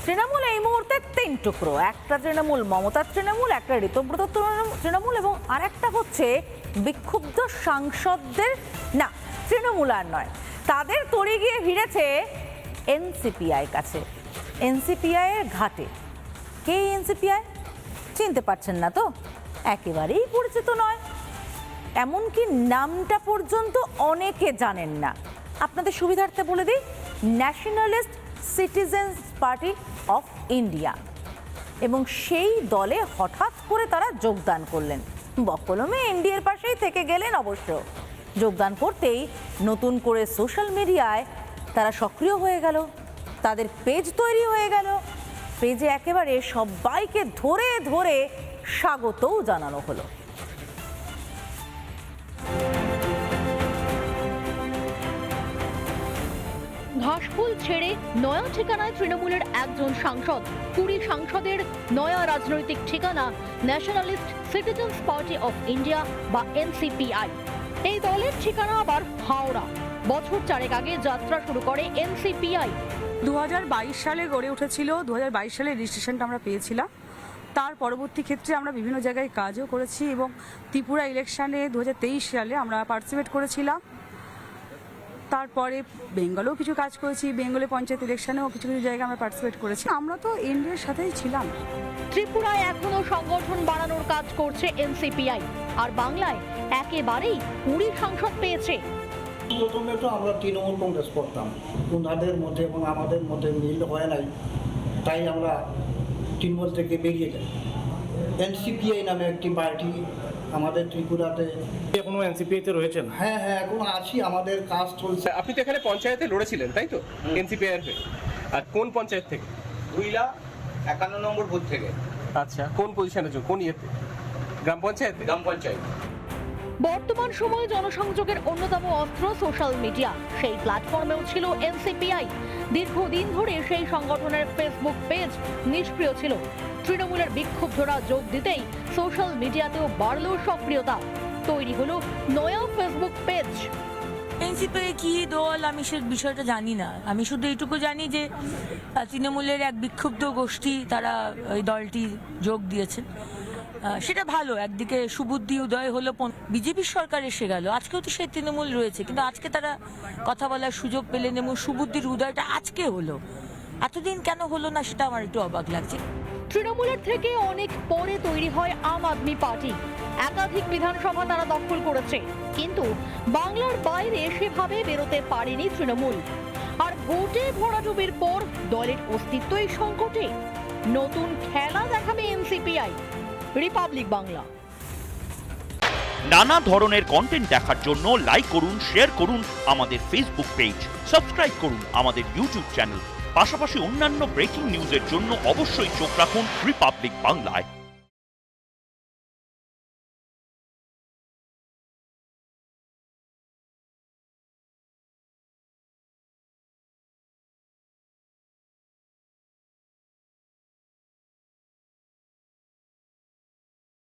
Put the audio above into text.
তৃণমূল এই মুহূর্তে তিন টুকরো, একটা তৃণমূল মমতার তৃণমূল, একটা ঋতব্রত তৃণমূল এবং আরেকটা হচ্ছে বিক্ষুব্ধ সাংসদদের, না তৃণমূল আর নয়, তাদের তড়ি গিয়ে ভিড়েছে এনসিপিআই কাছে, এনসিপিআই এর ঘাটে। কে এনসিপিআই চিনতে পারছেন না তো? একেবারেই পরিচিত নয়, এমনকি নামটা পর্যন্ত অনেকে জানেন না। আপনাদের সুবিধার্থে বলে দিই, nationalist citizens party of India. এবং সেই দলে হঠাৎ করে তারা যোগদান করলেন, বকলমে এনডিএর পাশেই থেকে গেলেন। অবশ্য যোগদান করতেই নতুন করে সোশ্যাল মিডিয়ায় তারা সক্রিয় হয়ে গেল, তাদের পেজ তৈরি হয়ে গেল, পেজে একেবারে সবাইকে ধরে ধরে স্বাগতও জানানো হলো। ঘাসফুল ছেড়ে নয়া ঠিকানায় তৃণমূলের একজন সাংসদ, 20 সাংসদের নয়া রাজনৈতিক ঠিকানা nationalist citizens party of India বা এনসিপিআই। এই দলের ঠিকানা আবার হাওড়া। বছর চারেক আগে যাত্রা শুরু করে এনসিপিআই। 2022 সালে গড়ে উঠেছিল, 2022 সালে রেজিস্ট্রেশনটা আমরা পেয়েছিলাম। তার পরবর্তী ক্ষেত্রে আমরা বিভিন্ন জায়গায় কাজও করেছি এবং ত্রিপুরা ইলেকশনে 2023 সালে আমরা পার্টিসিপেট করেছিলাম। তারপরে বেঙ্গলেও কিছু কাজ করেছি, বেঙ্গলে পঞ্চায়েত ইলেকশনেও কিছু কিছু জায়গায় আমরা পার্টিসিপেট করেছি। আমরা তো এনডিএর সাথেই ছিলাম। ত্রিপুরায় এখনো সংগঠন বানানোর কাজ করছে এনসিপিআই, আর বাংলায় একেবারেই 20 সাংসদ পেয়েছে। প্রথমে তো আমরা তৃণমূল কংগ্রেস করতাম, ওনাদের মধ্যে এবং আমাদের মধ্যে মিল হয় নাই, তাই আমরা তৃণমূল থেকে বেরিয়ে যাই। এনসিপিআই নামে একটি পার্টি আমাদের ত্রিপুরাতে। এখনো এনসিপিআইতে রয়েছেন? হ্যাঁ, এখন আছি, আমাদের কাজ চলছে। আপনি তো এখানে পঞ্চায়েতে লড়েছিলেন, তাই তো? এনসিপিআই এর। আর কোন পঞ্চায়েত থেকে? 51 নম্বর বুথ থেকে। আচ্ছা, কোন পজিশনে আছো? কোন ইয়েতে? গ্রাম পঞ্চায়েত? গ্রাম পঞ্চায়েত। বর্তমান সময়ে জনসংযোগের অন্যতম অস্ত্র সোশ্যাল মিডিয়া। সেই প্ল্যাটফর্মেও ছিল এনসিপিআই। দীর্ঘদিন ধরে সেই সংগঠনের ফেসবুক পেজ নিষ্ক্রিয় ছিল। তৃণমূলের বিক্ষুব্ধরা যোগ দিতেই সোশ্যাল মিডিয়াতেও বাড়ল সক্রিয়তা। তৈরি হলো নয়া ফেসবুক পেজ। এনসিপিআই কি দল আমি সে বিষয়টা জানি না। আমি শুধু এইটুকু জানি যে তৃণমূলের এক বিক্ষুব্ধ গোষ্ঠী তারা ওই দলটি যোগ দিয়েছেন। সেটা ভালো, একদিকে সুবুদ্ধি উদয় হলো, বিজেপির সরকার এসে গেল, আজকেও তো সেই তৃণমূল রয়েছে, কিন্তু আজকে তারা কথা বলার সুযোগ পেলেন এবং সুবুদ্ধির উদয়টা আজকে হলো। এতদিন কেন হলো না সেটা আমার একটু অবাক লাগছে। তৃণমূলের থেকে অনেক পরে তৈরি হয় আম আদমি পার্টি। একাধিক বিধানসভা তারা দখল করেছে, কিন্তু বাংলার বাইরে সেভাবে বেরোতে পারেনি তৃণমূল। আর ভোটে ভরাডুবির পর দলের অস্তিত্বই সংকটে। নতুন খেলা দেখাবে এনসিপিআই। রিপাবলিক বাংলা। নানা ধরনের কন্টেন্ট দেখার জন্য লাইক করুন, শেয়ার করুন আমাদের ফেসবুক পেজ, সাবস্ক্রাইব করুন আমাদের ইউটিউব চ্যানেল। পাশাপাশি অন্যান্য ব্রেকিং নিউজের জন্য অবশ্যই চোখ রাখুন রিপাবলিক বাংলায়।